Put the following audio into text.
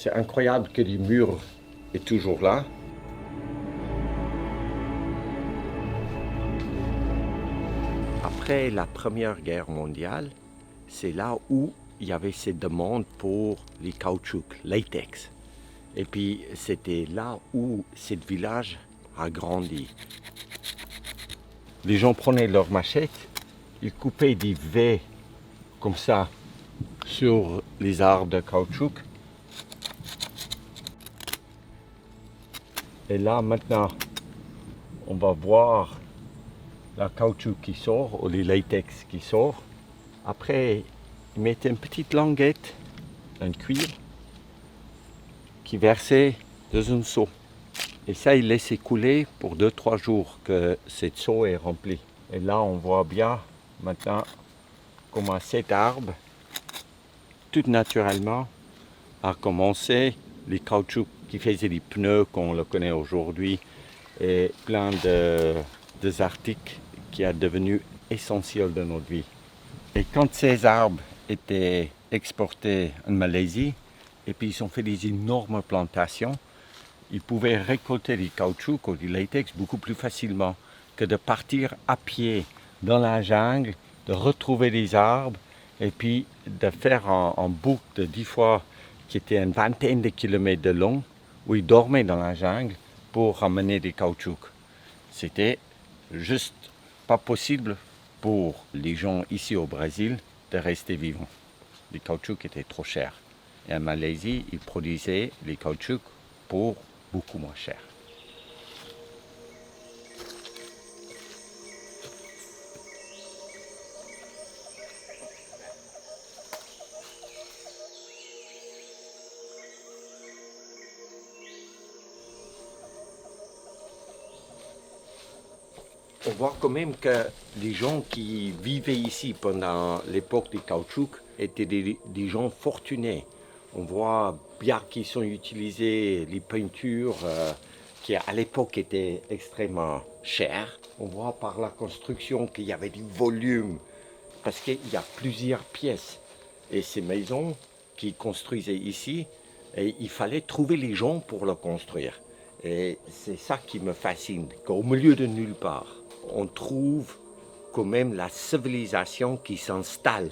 C'est incroyable que le mur est toujours là. Après la Première Guerre mondiale, c'est là où il y avait cette demande pour les caoutchoucs, latex. Et puis c'était là où ce village a grandi. Les gens prenaient leurs machettes, ils coupaient des V comme ça sur les arbres de caoutchouc. Et là maintenant, on va voir la caoutchouc qui sort, ou les latex qui sort. Après, ils mettaient une petite languette, un cuir, qui versait dans un seau. Et ça, ils laissaient couler pour 2-3 jours que cette seau est remplie. Et là, on voit bien maintenant comment cet arbre, tout naturellement, a commencé les caoutchoucs qui faisaient les pneus qu'on le connaît aujourd'hui et plein des articles qui est devenu essentiel de notre vie. Et quand ces arbres étaient exportés en Malaisie, et puis ils ont fait des énormes plantations, ils pouvaient récolter les caoutchoucs ou du latex beaucoup plus facilement que de partir à pied dans la jungle, de retrouver les arbres et puis de faire en boucle de 10 fois qui était une vingtaine de kilomètres de long, où ils dormaient dans la jungle pour ramener des caoutchoucs. C'était juste pas possible pour les gens ici au Brésil de rester vivants. Les caoutchoucs étaient trop chers. Et en Malaisie, ils produisaient les caoutchoucs pour beaucoup moins cher. On voit quand même que les gens qui vivaient ici pendant l'époque des caoutchoucs étaient des gens fortunés. On voit bien qu'ils ont utilisé les peintures qui à l'époque étaient extrêmement chères. On voit par la construction qu'il y avait du volume parce qu'il y a plusieurs pièces. Et ces maisons qu'ils construisaient ici, et il fallait trouver les gens pour le construire. Et c'est ça qui me fascine, qu'au milieu de nulle part, on trouve quand même la civilisation qui s'installe